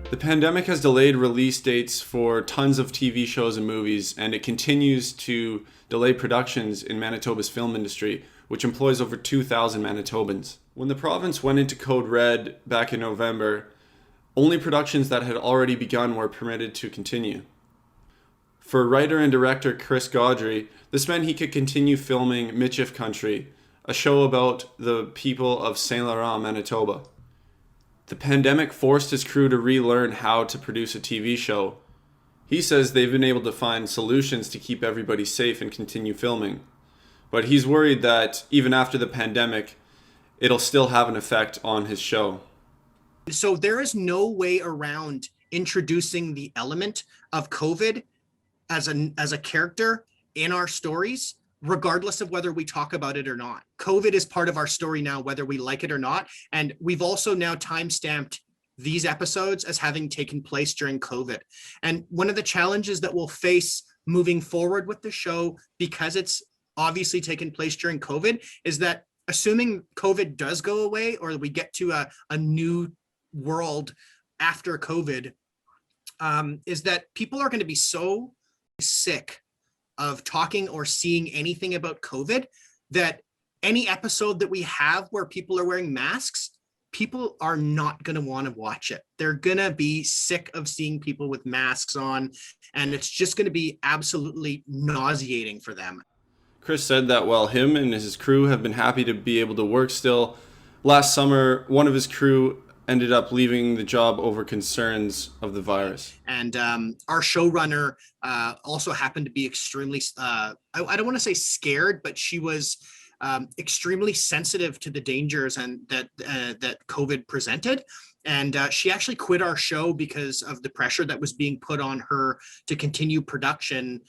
The pandemic has delayed release dates for tons of TV shows and movies, and it continues to delay productions in Manitoba's film industry, which employs over 2,000 Manitobans. When the province went into Code Red back in November, only productions that had already begun were permitted to continue. For writer and director Chris Gaudry, this meant he could continue filming Michif Country, a show about the people of Saint Laurent, Manitoba. The pandemic forced his crew to relearn how to produce a TV show. He says they've been able to find solutions to keep everybody safe and continue filming. But he's worried that even after the pandemic, it'll still have an effect on his show. So there is no way around introducing the element of COVID as a character in our stories, regardless of whether we talk about it or not. COVID is part of our story now, whether we like it or not. And we've also now time-stamped these episodes as having taken place during COVID. And one of the challenges that we'll face moving forward with the show, because it's obviously taken place during COVID, is that assuming COVID does go away or we get to a new world after COVID, is that people are going to be so sick of talking or seeing anything about COVID that any episode that we have where people are wearing masks, people are not going to want to watch it. They're going to be sick of seeing people with masks on, and it's just going to be absolutely nauseating for them. Chris said that while him and his crew have been happy to be able to work still, last summer, one of his crew ended up leaving the job over concerns of the virus. And our showrunner also happened to be extremely, I don't want to say scared, but she was extremely sensitive to the dangers and that COVID presented. And she actually quit our show because of the pressure that was being put on her to continue production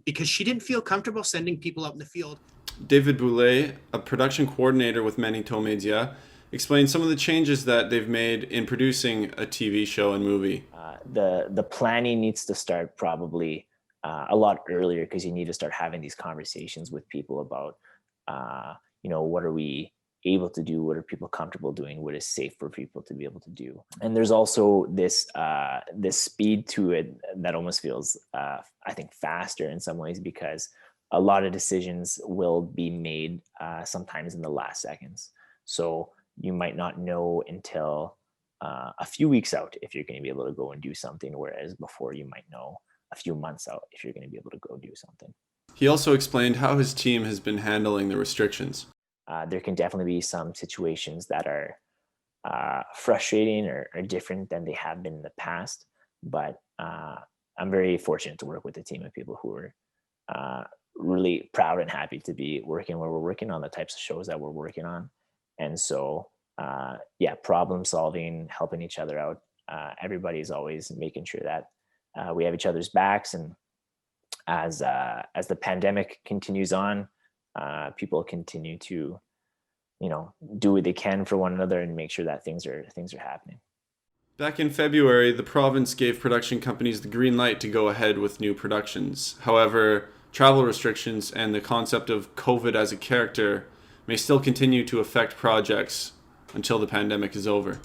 because she didn't feel comfortable sending people out in the field. David Boulet, a production coordinator with Manito Media, explained some of the changes that they've made in producing a TV show and movie. The planning needs to start probably a lot earlier, because you need to start having these conversations with people about, what are we able to do? What are people comfortable doing? What is safe for people to be able to do? And there's also this speed to it that almost feels, I think, faster in some ways, because a lot of decisions will be made sometimes in the last seconds. So you might not know until a few weeks out if you're going to be able to go and do something, whereas before you might know a few months out if you're going to be able to go do something. He also explained how his team has been handling the restrictions. There can definitely be some situations that are frustrating or different than they have been in the past, but I'm very fortunate to work with a team of people who are really proud and happy to be working where we're working on, the types of shows that we're working on. And so, problem solving, helping each other out. Everybody's always making sure that we have each other's backs. And as the pandemic continues on, people continue to, do what they can for one another and make sure that things are happening. Back in February, the province gave production companies the green light to go ahead with new productions. However, travel restrictions and the concept of COVID as a character may still continue to affect projects until the pandemic is over.